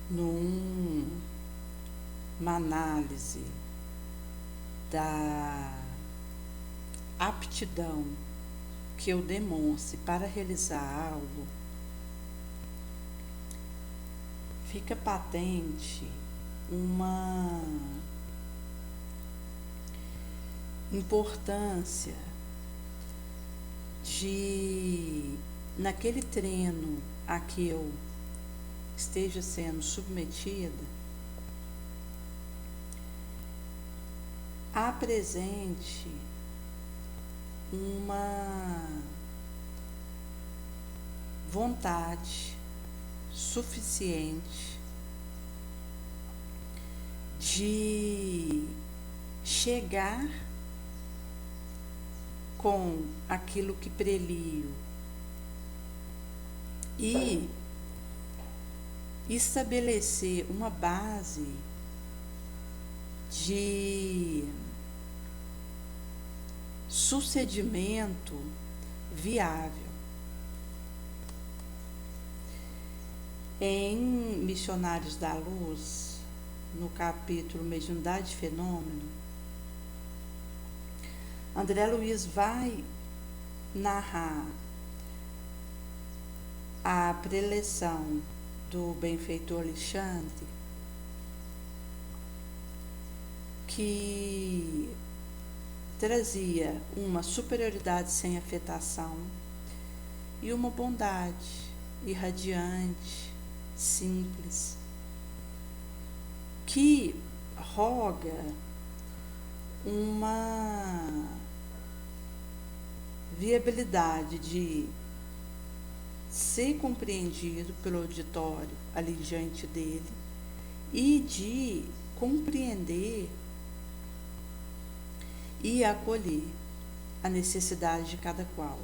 numa análise da aptidão que eu demonstre para realizar algo, fica patente uma importância de, naquele treino a que eu esteja sendo submetida, apresente uma vontade suficiente de chegar com aquilo que prelio e estabelecer uma base de sucedimento viável. Em Missionários da Luz, no capítulo Mediunidade e Fenômeno, André Luiz vai narrar a preleção do benfeitor Alexandre, que trazia uma superioridade sem afetação e uma bondade irradiante, simples, que roga uma viabilidade de ser compreendido pelo auditório ali diante dele e de compreender e acolher a necessidade de cada qual.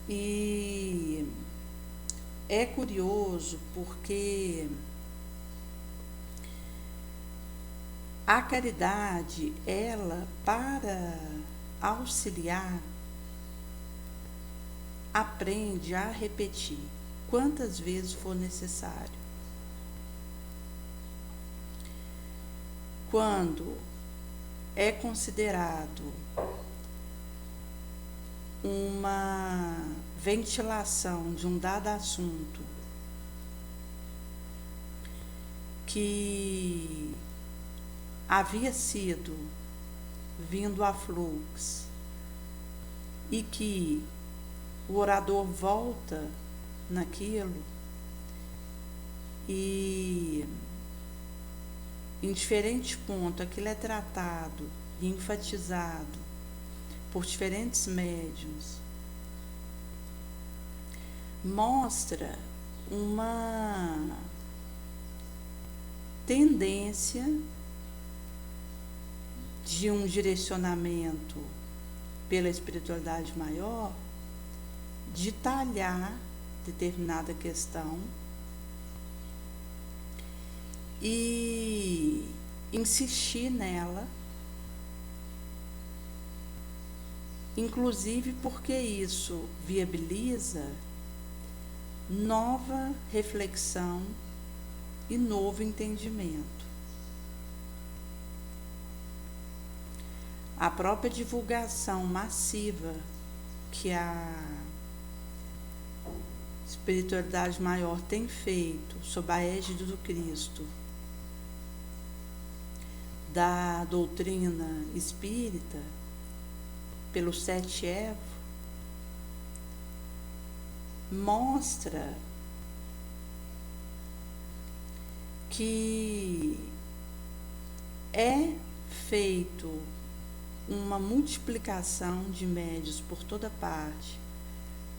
E é curioso porque a caridade, ela, para auxiliar, aprende a repetir quantas vezes for necessário. Quando é considerado uma ventilação de um dado assunto que havia sido vindo a fluxo e que o orador volta naquilo e em diferentes pontos aquilo é tratado e enfatizado por diferentes médiuns, mostra uma tendência de um direcionamento pela espiritualidade maior de talhar determinada questão e insistir nela, inclusive porque isso viabiliza nova reflexão e novo entendimento. A própria divulgação massiva que a espiritualidade maior tem feito sob a égide do Cristo, da doutrina espírita, pelos 7 Evo, mostra que é feito uma multiplicação de médios por toda parte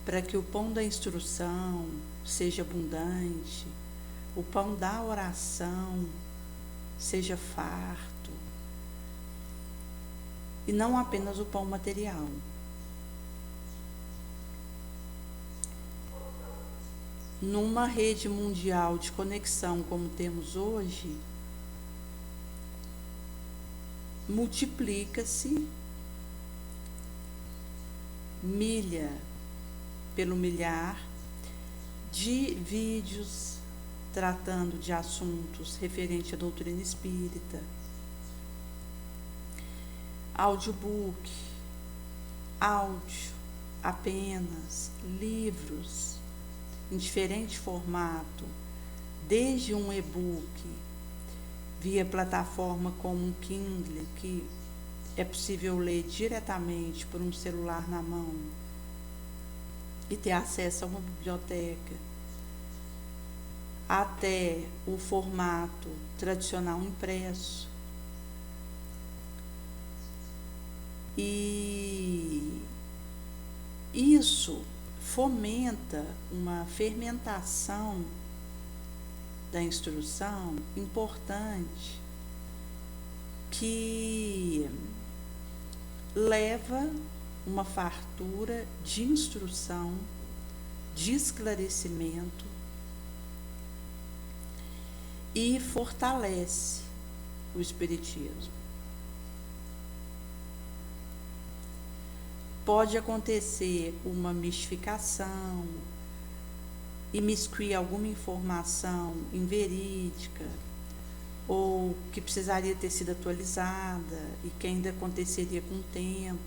para que o pão da instrução seja abundante, o pão da oração seja farto, e não apenas o pão material. Numa rede mundial de conexão como temos hoje, multiplica-se milha pelo milhar de vídeos tratando de assuntos referentes à doutrina espírita, audiobook, áudio apenas, livros em diferente formato, desde um e-book via plataforma como um Kindle, que é possível ler diretamente por um celular na mão e ter acesso a uma biblioteca, até o formato tradicional impresso. E isso fomenta uma fermentação da instrução importante, que leva uma fartura de instrução, de esclarecimento e fortalece o espiritismo. Pode acontecer uma mistificação, imiscuir alguma informação inverídica ou que precisaria ter sido atualizada e que ainda aconteceria com o tempo.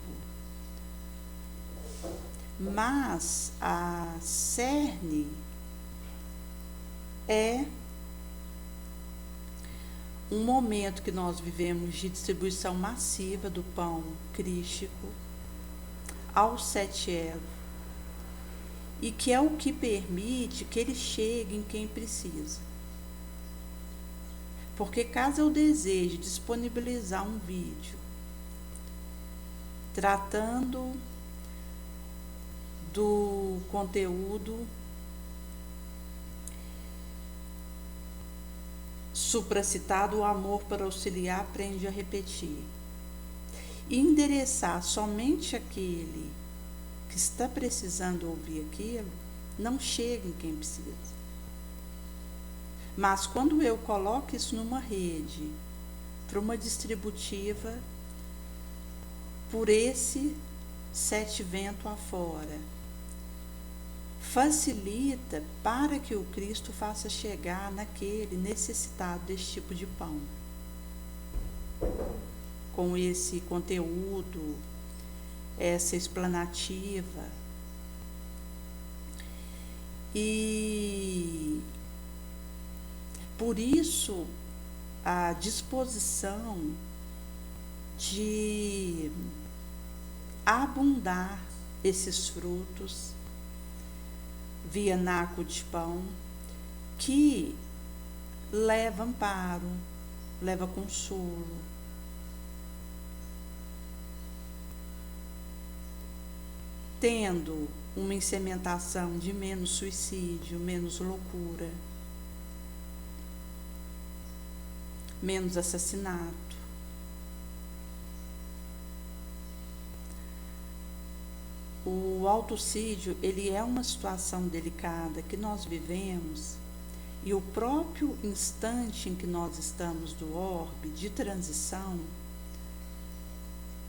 Mas a cerne é um momento que nós vivemos de distribuição massiva do pão crístico aos 7 elos, e que é o que permite que ele chegue em quem precisa. Porque caso eu deseje disponibilizar um vídeo tratando do conteúdo supracitado, o amor para auxiliar aprende a repetir, e endereçar somente aquele que está precisando ouvir aquilo, não chega em quem precisa. Mas quando eu coloco isso numa rede, para uma distributiva, por esse 7 vento afora, facilita para que o Cristo faça chegar naquele necessitado desse tipo de pão, com esse conteúdo, essa explanativa. E por isso a disposição de abundar esses frutos via naco de pão, que leva amparo, leva consolo, tendo uma incementação de menos suicídio, menos loucura, menos assassinato. O autocídio, ele é uma situação delicada que nós vivemos, e o próprio instante em que nós estamos do orbe de transição,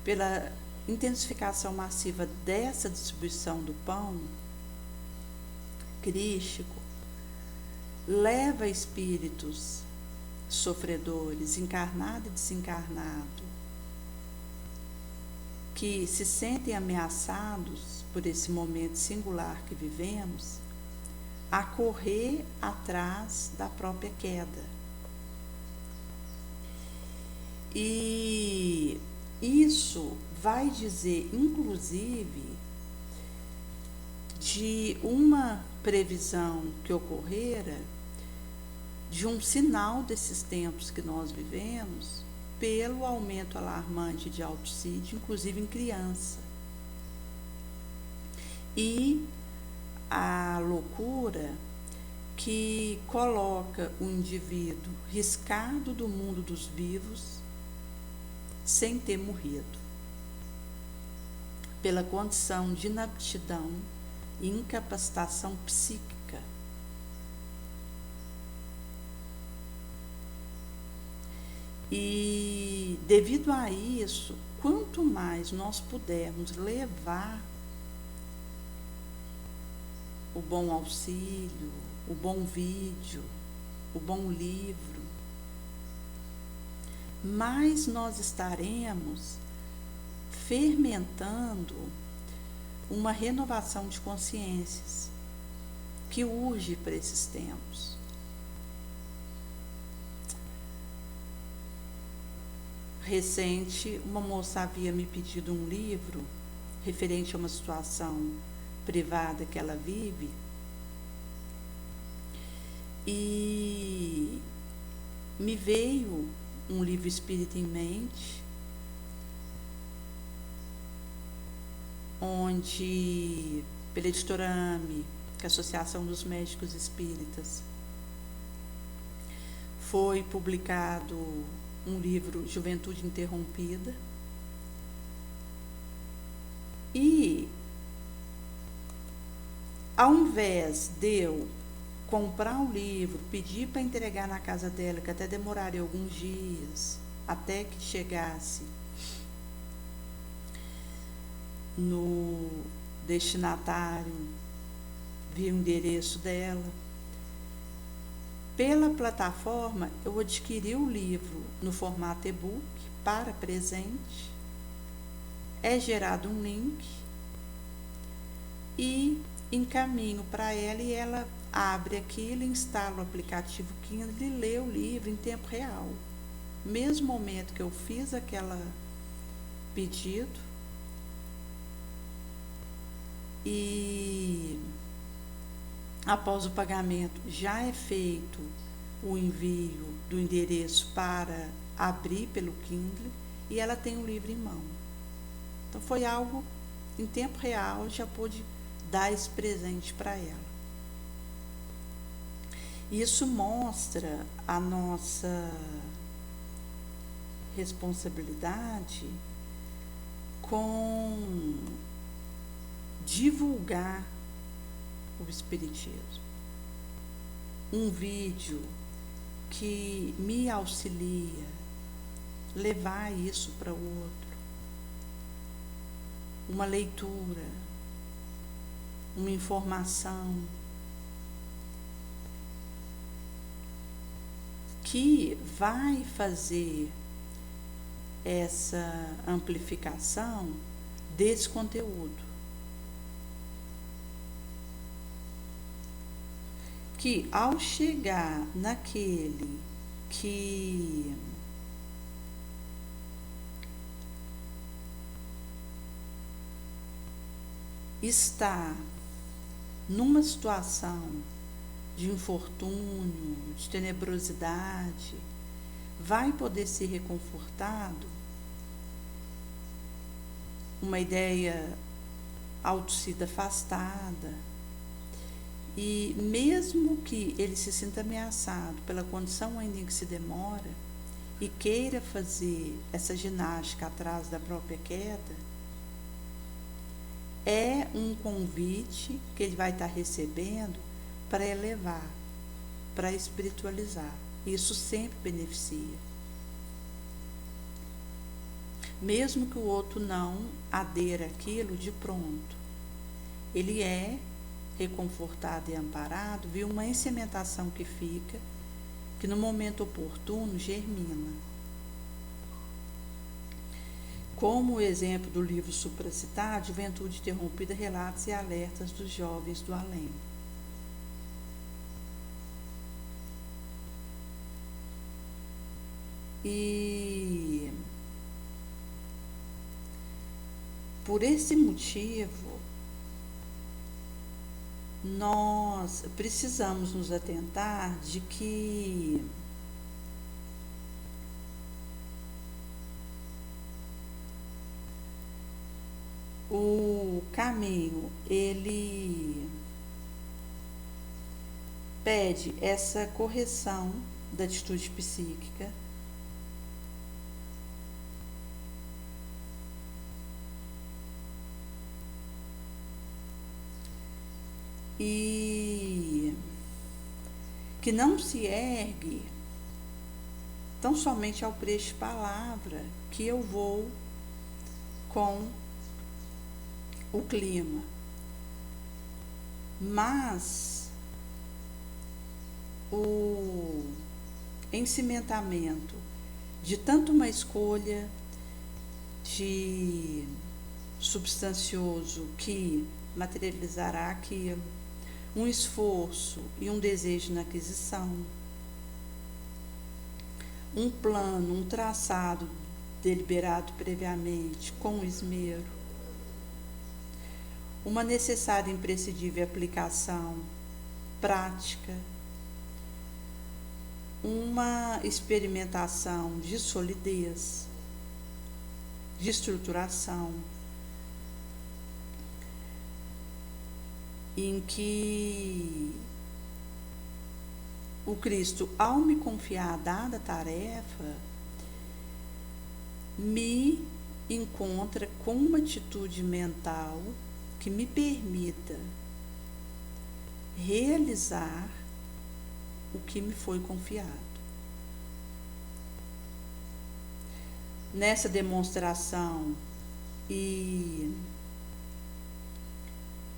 pela intensificação massiva dessa distribuição do pão crístico, leva espíritos sofredores, encarnado e desencarnado, que se sentem ameaçados por esse momento singular que vivemos, a correr atrás da própria queda. E isso vai dizer, inclusive, de uma previsão que ocorrera, de um sinal desses tempos que nós vivemos, pelo aumento alarmante de autocídio, inclusive em criança. E a loucura que coloca o indivíduo riscado do mundo dos vivos sem ter morrido, pela condição de inaptidão e incapacitação psíquica. E devido a isso, quanto mais nós pudermos levar o bom auxílio, o bom vídeo, o bom livro, mais nós estaremos fermentando uma renovação de consciências que urge para esses tempos. Recente, uma moça havia me pedido um livro referente a uma situação privada que ela vive, e me veio um livro espírita em mente, onde, pela editora AME, que é a Associação dos Médicos Espíritas, foi publicado um livro, Juventude Interrompida, e ao invés de eu comprar o livro, pedir para entregar na casa dela, que até demoraria alguns dias, até que chegasse no destinatário via o endereço dela, pela plataforma eu adquiri o livro no formato e-book para presente, é gerado um link e encaminho para ela, e ela abre aquilo, instala o aplicativo Kindle e lê o livro em tempo real. Mesmo momento que eu fiz aquele pedido, e após o pagamento já é feito o envio do endereço para abrir pelo Kindle, e ela tem o livro em mão. Então foi algo em tempo real, já pude dar esse presente para ela. Isso mostra a nossa responsabilidade com divulgar o Espiritismo. Um vídeo que me auxilia, levar isso para o outro. Uma leitura, uma informação que vai fazer essa amplificação desse conteúdo, que ao chegar naquele que está numa situação de infortúnio, de tenebrosidade, vai poder ser reconfortado, uma ideia autocida afastada, e mesmo que ele se sinta ameaçado pela condição ainda em que se demora e queira fazer essa ginástica atrás da própria queda, é um convite que ele vai estar recebendo para elevar, para espiritualizar. Isso sempre beneficia. Mesmo que o outro não adera àquilo de pronto, ele é reconfortado e amparado, viu uma incementação que fica, que no momento oportuno germina. Como o exemplo do livro supracitado, Juventude Interrompida, Relatos e Alertas dos Jovens do Além. E por esse motivo, nós precisamos nos atentar de que o caminho, ele pede essa correção da atitude psíquica, e que não se ergue tão somente ao preço de palavra, que eu vou com o clima. Mas o encimentamento de tanto uma escolha de substancioso que materializará aquilo, um esforço e um desejo na aquisição, um plano, um traçado deliberado previamente com esmero, uma necessária e imprescindível aplicação prática, uma experimentação de solidez, de estruturação, em que o Cristo, ao me confiar a dada tarefa, me encontra com uma atitude mental que me permita realizar o que me foi confiado. Nessa demonstração e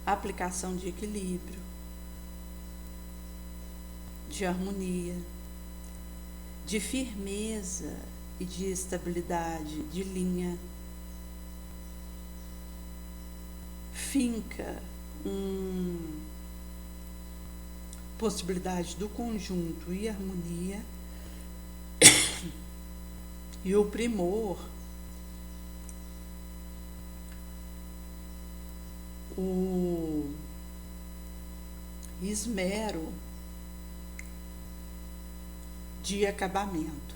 aplicação de equilíbrio, de harmonia, de firmeza e de estabilidade de linha, finca possibilidade do conjunto e harmonia e o primor, o esmero de acabamento.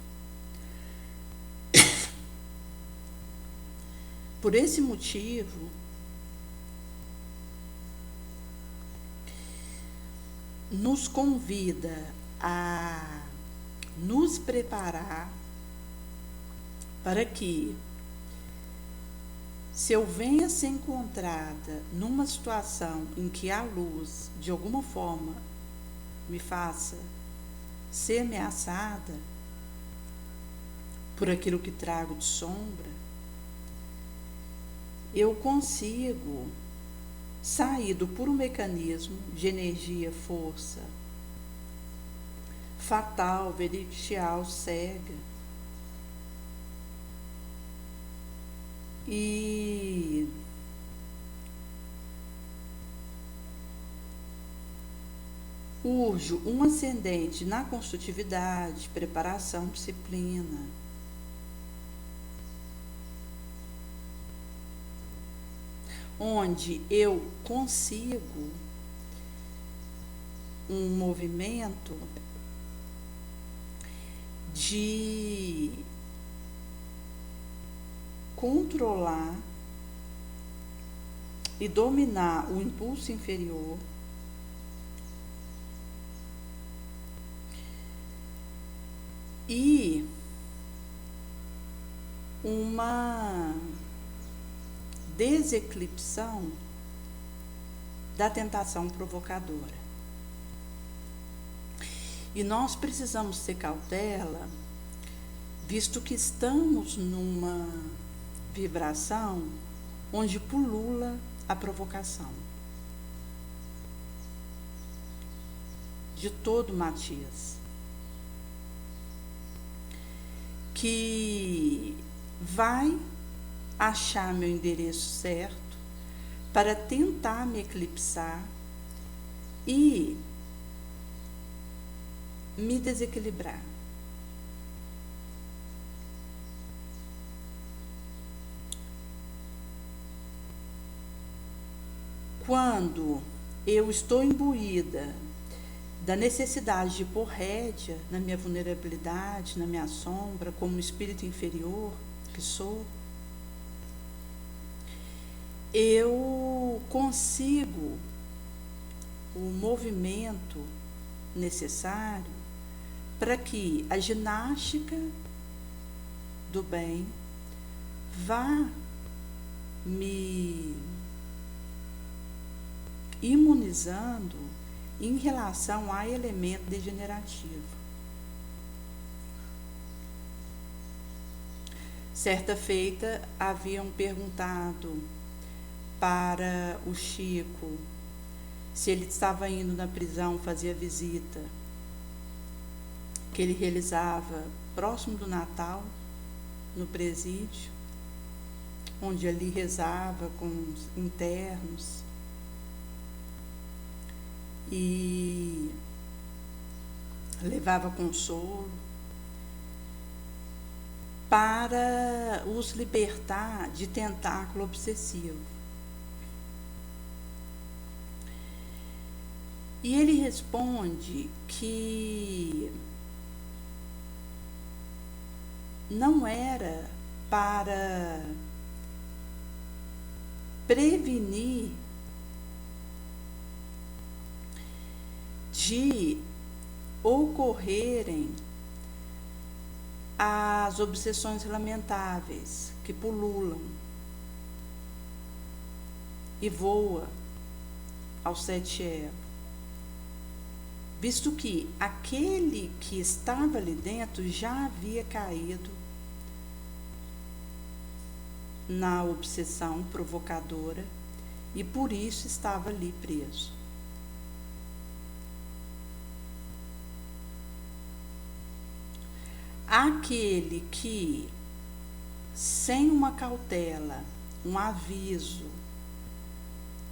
Por esse motivo, nos convida a nos preparar para que, se eu venha ser encontrada numa situação em que a luz, de alguma forma, me faça ser ameaçada por aquilo que trago de sombra, eu consigo sair do puro mecanismo de energia, força, fatal, vertical, cega, e urjo um ascendente na construtividade, preparação, disciplina, onde eu consigo um movimento de controlar e dominar o impulso inferior, e uma deseclipsão da tentação provocadora. E nós precisamos ter cautela, visto que estamos numa vibração onde pulula a provocação de todo matiz, que vai achar meu endereço certo para tentar me eclipsar e me desequilibrar. Quando eu estou imbuída da necessidade de pôr rédea na minha vulnerabilidade, na minha sombra, como espírito inferior que sou, eu consigo o movimento necessário para que a ginástica do bem vá me imunizando em relação a elemento degenerativo. Certa feita, haviam perguntado para o Chico se ele estava indo na prisão fazer a visita que ele realizava próximo do Natal, no presídio, onde ali rezava com os internos e levava consolo para os libertar de tentáculo obsessivo. E ele responde que não era para prevenir de ocorrerem as obsessões lamentáveis que pululam e voam aos 7 ervos, visto que aquele que estava ali dentro já havia caído na obsessão provocadora e por isso estava ali preso. Aquele que, sem uma cautela, um aviso,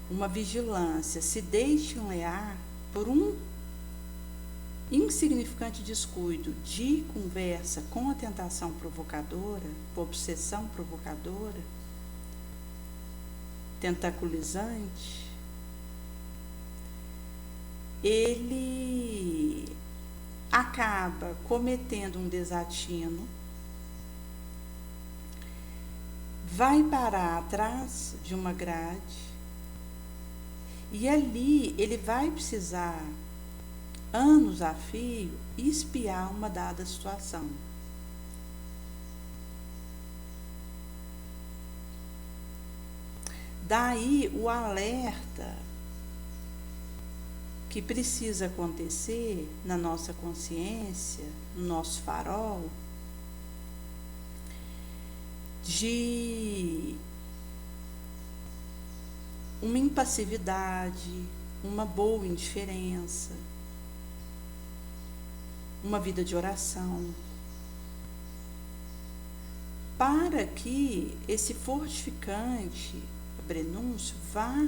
uma vigilância, se deixa enlear por um insignificante descuido de conversa com a tentação provocadora, obsessão provocadora, tentaculizante, ele acaba cometendo um desatino, vai parar atrás de uma grade e ali ele vai precisar, anos a fio, espiar uma dada situação. Daí o alerta que precisa acontecer na nossa consciência, no nosso farol, de uma impassividade, uma boa indiferença, uma vida de oração, para que esse fortificante prenúncio vá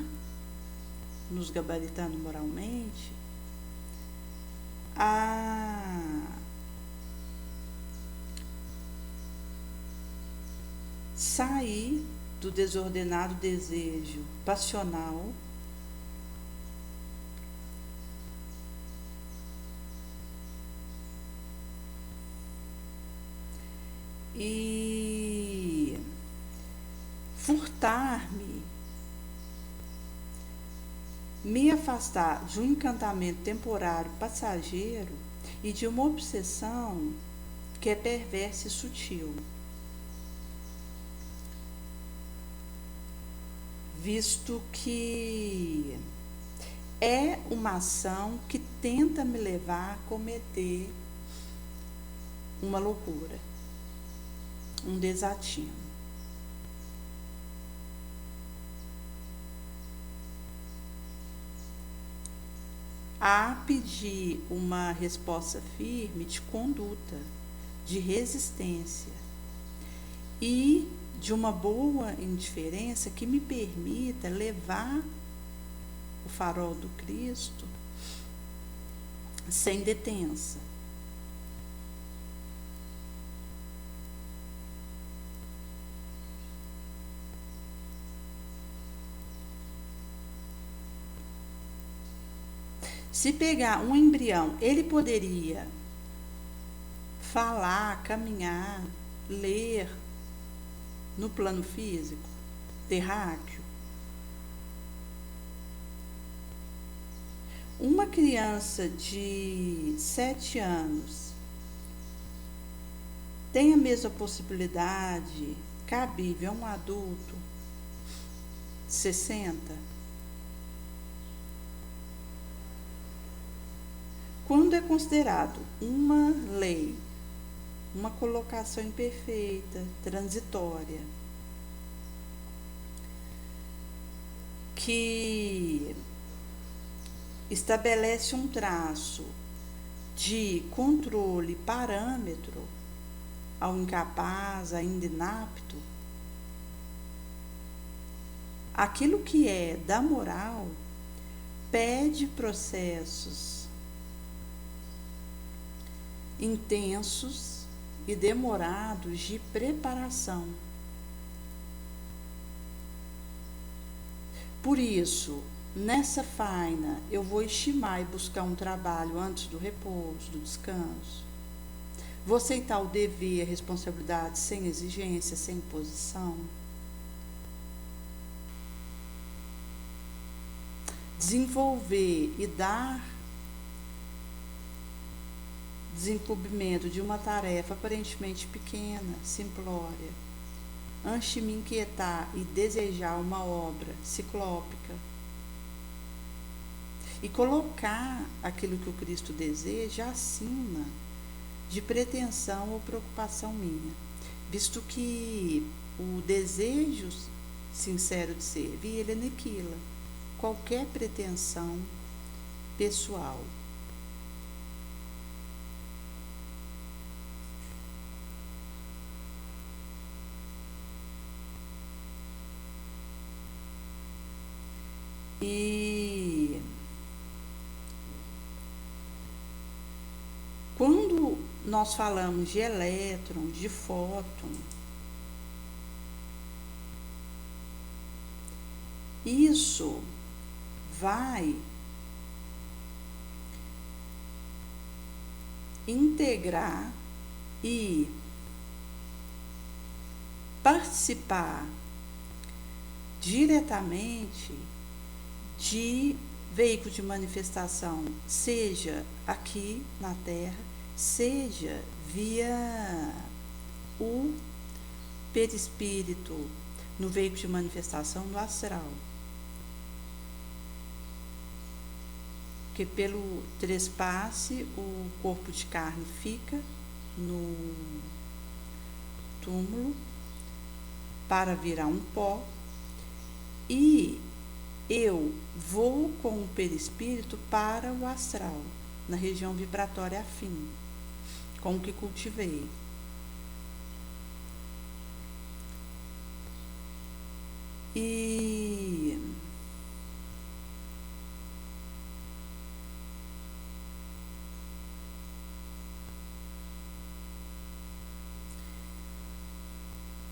nos gabaritando moralmente a sair do desordenado desejo passional e furtar-me, me afastar de um encantamento temporário passageiro e de uma obsessão que é perversa e sutil, visto que é uma ação que tenta me levar a cometer uma loucura, um desatino. A pedir uma resposta firme de conduta, de resistência e de uma boa indiferença que me permita levar o farol do Cristo sem detença. Se pegar um embrião, ele poderia falar, caminhar, ler no plano físico, terráqueo. Uma criança de 7 anos tem a mesma possibilidade cabível a um adulto de 60? Quando é considerado uma lei, uma colocação imperfeita, transitória, que estabelece um traço de controle parâmetro ao incapaz, ainda inapto, aquilo que é da moral pede processos intensos e demorados de preparação. Por isso, nessa faina, eu vou estimar e buscar um trabalho antes do repouso, do descanso. Vou aceitar o dever, a responsabilidade sem exigência, sem imposição. Desenvolver e dar desenvolvimento de uma tarefa aparentemente pequena, simplória, antes de me inquietar e desejar uma obra ciclópica. E colocar aquilo que o Cristo deseja acima de pretensão ou preocupação minha, visto que o desejo sincero de servir, ele aniquila qualquer pretensão pessoal. E quando nós falamos de elétrons, de fóton, isso vai integrar e participar diretamente de veículo de manifestação, seja aqui na Terra, seja via o perispírito, no veículo de manifestação no astral. Porque pelo trespasse, o corpo de carne fica no túmulo para virar um pó, e eu vou com o perispírito para o astral, na região vibratória afim, com o que cultivei. E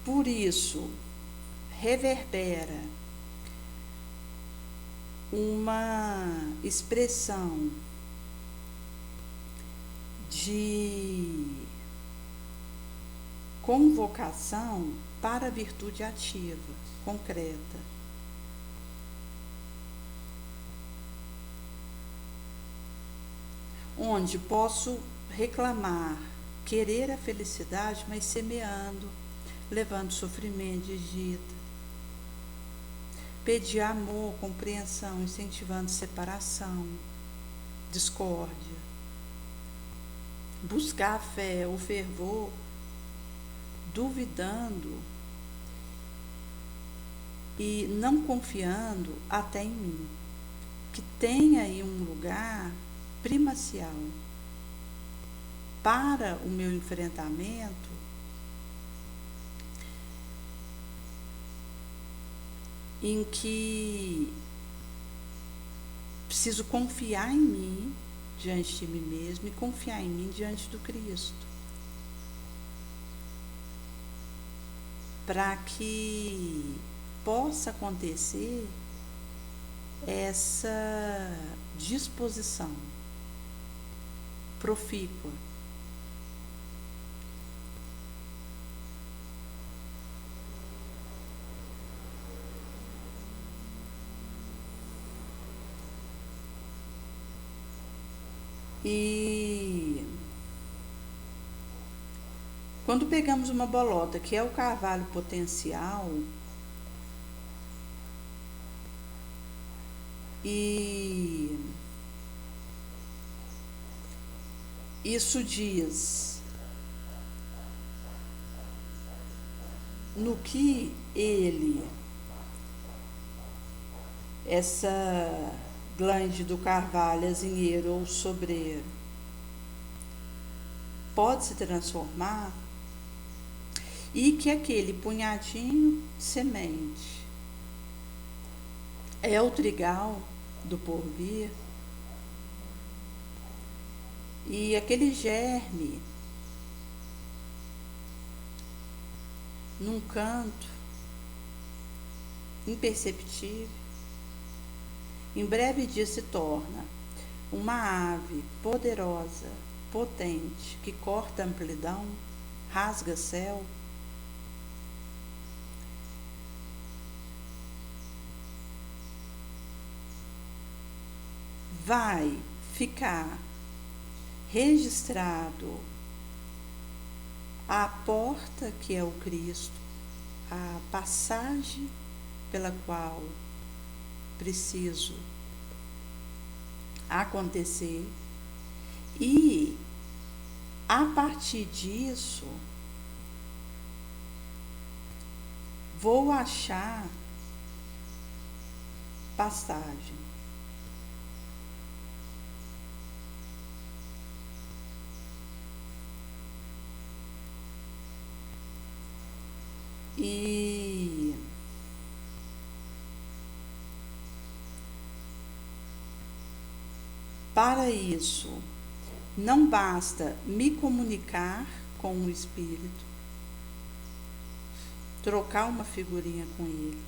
por isso reverbera uma expressão de convocação para a virtude ativa, concreta. Onde posso reclamar, querer a felicidade, mas semeando, levando sofrimento, digita. Pedir amor, compreensão, incentivando separação, discórdia. Buscar a fé, o fervor, duvidando e não confiando até em mim, que tem aí um lugar primacial para o meu enfrentamento, em que preciso confiar em mim diante de mim mesmo e confiar em mim diante do Cristo, para que possa acontecer essa disposição profícua. E quando pegamos uma bolota, que é o carvalho potencial, e isso diz no que ele, essa glande do carvalho, azinheiro ou sobreiro, pode se transformar, e que aquele punhadinho de semente é o trigal do porvir, e aquele germe num canto imperceptível, em breve dia se torna uma ave poderosa, potente, que corta a amplidão, rasga céu. Vai ficar registrado a porta que é o Cristo, a passagem pela qual preciso acontecer, e a partir disso vou achar passagem. E para isso, não basta me comunicar com o Espírito, trocar uma figurinha com ele,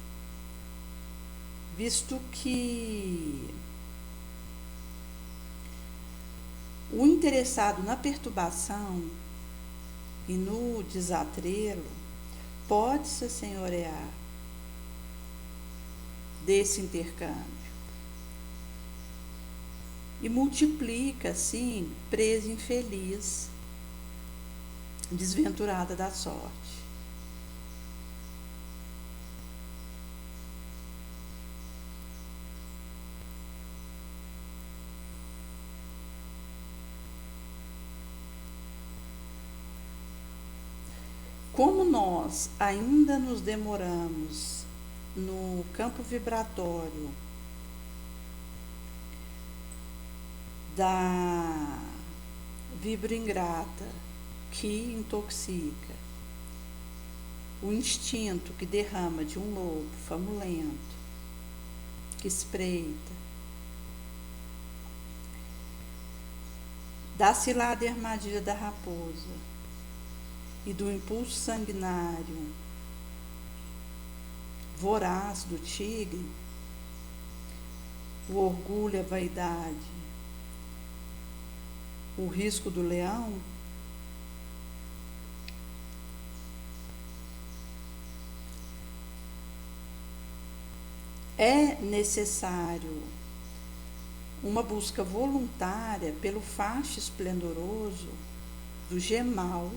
visto que o interessado na perturbação e no desatrelo pode se senhorear desse intercâmbio e multiplica, assim, presa infeliz, desventurada da sorte. Como nós ainda nos demoramos no campo vibratório da vibroingrata que intoxica, o instinto que derrama de um lobo famulento, que espreita, da cilada e armadilha da raposa e do impulso sanguinário voraz do tigre, o orgulho, a vaidade, o risco do leão, é necessário uma busca voluntária pelo facho esplendoroso do gemal,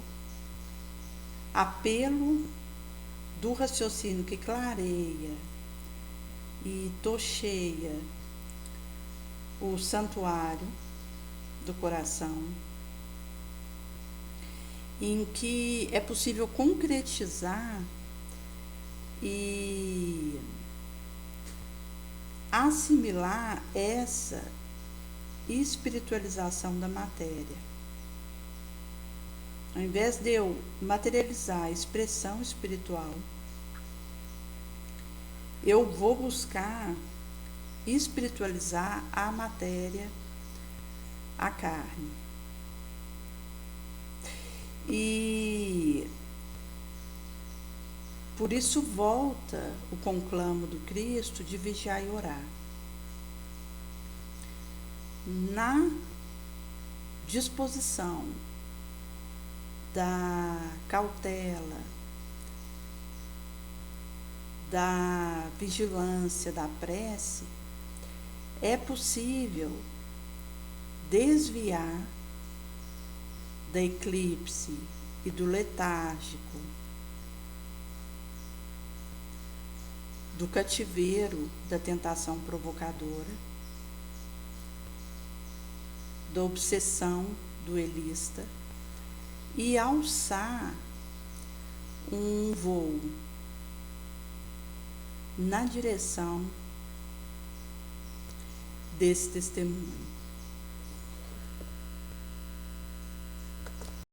apelo do raciocínio que clareia e tocheia o santuário do coração, em que é possível concretizar e assimilar essa espiritualização da matéria. Ao invés de eu materializar a expressão espiritual, eu vou buscar espiritualizar a matéria, a carne. E por isso volta o conclamo do Cristo de vigiar e orar. Na disposição da cautela, da vigilância, da prece, é possível desviar da eclipse e do letárgico, do cativeiro da tentação provocadora, da obsessão duelista, e alçar um voo na direção desse testemunho.